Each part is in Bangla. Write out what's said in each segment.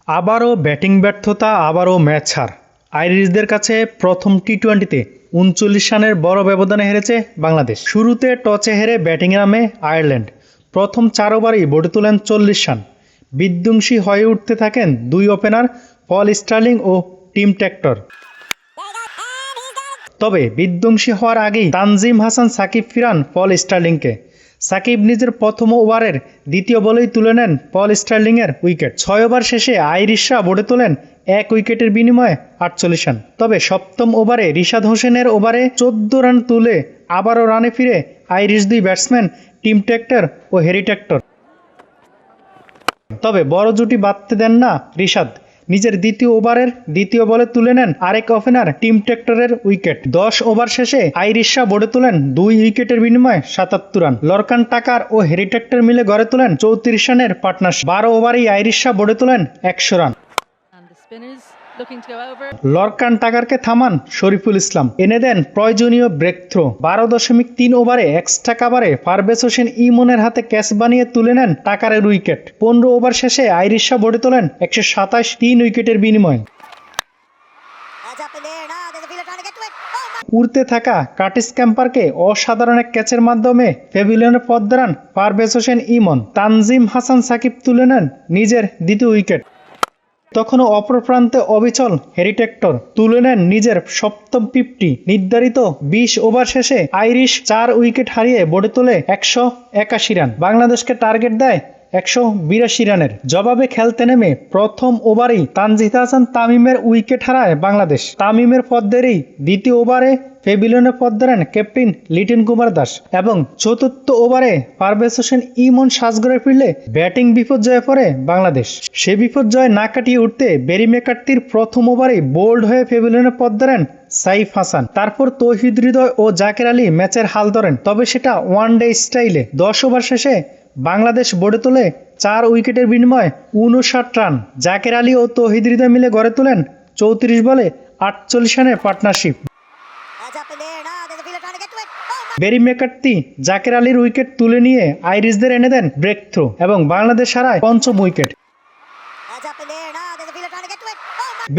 আবারও ব্যাটিং ব্যর্থতা, আবারও ম্যাচ হার। আইরিশদের কাছে প্রথম টি-টোয়েন্টিতে ৩৯ রানের বড় ব্যবধানে হেরেছে বাংলাদেশ। শুরুতে টসে হেরে ব্যাটিংয়ে নামে আয়ারল্যান্ড। প্রথম ৪ ওভারেই বোর্ডে তোলেন ৪০ রান। বিধ্বংসী হয়ে উঠতে থাকেন দুই ওপেনার পল স্টার্লিং ও টিম টেক্টর। তবে বিধ্বংসী হওয়ার আগেই তানজিম হাসান সাকিব ফিরান পল স্টার্লিংকে। সাকিব নিজের প্রথম ওভারের দ্বিতীয় বলেই তুলে নেন পল স্টার্লিংয়ের উইকেট। ৬ ওভার শেষে আইরিশরা বোর্ডে তোলেন ১ উইকেটের বিনিময়ে ৪৮ রান। তবে সপ্তম ওভারে রিশাদ হোসেনের ওভারে ১৪ রান তুলে আবারও রানে ফিরে আইরিশ দুই ব্যাটসম্যান টিম টেক্টর ও হ্যারি টেক্টর। তবে বড় জুটি বাঁধতে দেন না রিশাদ। নিজের দ্বিতীয় ওভারের দ্বিতীয় বলে তুলে নেন আরেক ওপেনার টিম টেক্টরের উইকেট। ১০ ওভার শেষে আইরিশরা বোর্ডে তোলেন ২ উইকেটের বিনিময়ে ৭৭ রান। লরকান টাকার ও হ্যারি টেক্টর মিলে গড়ে তোলেন ৩৪ রানের পার্টনারশিপ। ১২ ওভারেই আইরিশরা বোর্ডে তোলেন ১০০ রান। লরকান টাকারকে থামান শরীফুল ইসলাম, এনে দেন প্রয়োজনীয় ব্রেক থ্রো। ১২.৩ ওভারে এক্সট্রা কাভারে পারভেজ হোসেন ইমনের হাতে ক্যাচ বানিয়ে তুলে নেন টাকারের উইকেট। ১৫ ওভার শেষে আইরিশরা বোর্ডে তোলেন ১২৭ ৩ উইকেটের বিনিময়ে। উড়তে থাকা কার্টিস ক্যাম্পারকে অসাধারণ এক ক্যাচের মাধ্যমে প্যাভিলিয়নে পথ ধরান পারভেজ হোসেন ইমন। তানজিম হাসান সাকিব তুলে নেন নিজের দ্বিতীয় উইকেট। তখনও অপর প্রান্তে অবিচল হ্যারি টেক্টর তুলে নেন নিজের সপ্তম ৫০। নির্ধারিত ২০ ওভার শেষে আইরিশ ৪ উইকেট হারিয়ে বোর্ডে তোলে ১৮১ রান। বাংলাদেশকে টার্গেট দেয় ১৮২ রানের। জবাবে খেলতে নেমে প্রথম ওভারেই তানজিদ হাসান তামিমের উইকেট হারায় বাংলাদেশ। তামিমের পদ্মেরই দ্বিতীয় ওভারে প্যাভিলিয়নে পথ ধরেন ক্যাপ্টেন লিটন কুমার দাস এবং চতুর্থ ওভারে পারভেজ হোসেন ইমন সাজঘরে ফিরলে ব্যাটিং বিপর্যয়ে পড়ে বাংলাদেশ। সে বিপর্যয় না কাটিয়ে উঠতে ব্যারি ম্যাকার্থির প্রথম ওভারেই বোল্ড হয়ে প্যাভিলিয়নে পথ ধরেন সাইফ হাসান। তারপর তৌহিদ হৃদয় ও জাকের আলী ম্যাচের হাল ধরেন, তবে সেটা ওয়ান ডে স্টাইলে। ১০ ওভার শেষে বাংলাদেশ বোর্ডে তোলে ৪ উইকেটের বিনিময়ে ৫৯ রান। জাকের আলী ও তৌহিদ হৃদয় মিলে গড়ে তোলেন ৩৪ বলে ৪৮ রানের পার্টনারশিপ। ব্যারি ম্যাকার্থি জাকের আলীর উইকেট তুলে নিয়ে আইরিশদের এনে দেন ব্রেক থ্রো এবং বাংলাদেশ হারায় পঞ্চম উইকেট।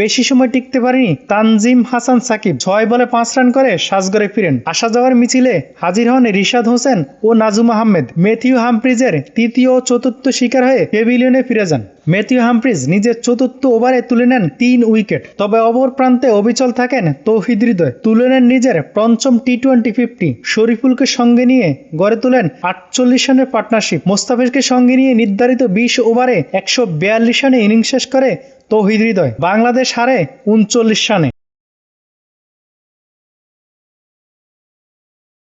বেশি সময় টিকতে পারেনি তানজিম হাসান সাকিব। ৬ বলে ৫ রান করে সাজঘরে ফিরেন। আসা যাওয়ার মিছিলে হাজির হন রিশাদ হোসেন ও নাজুম আহমেদ। ম্যাথিউ হামফ্রিজের তৃতীয় ও চতুর্থ শিকার হয়ে প্যাভিলিয়নে ফিরে যান। ম্যাথিউ হামফ্রিজ নিজের চতুর্থ ওভারে তুলে নেন ৩ উইকেট। তবে অপর প্রান্তে অবিচল থাকেন তৌহিদ হৃদয়, তুলে নেন নিজের পঞ্চম টি-টোয়েন্টি ৫০। শরীফুলকে সঙ্গে নিয়ে গড়ে তোলেন ৪৮ রানের পার্টনারশিপ। মোস্তাফিজকে সঙ্গে নিয়ে নির্ধারিত ২০ ওভারে ১৪২ রানে ইনিংস শেষ করে তৌহিদ হৃদয়। বাংলাদেশ হারে ৩৯ রানে।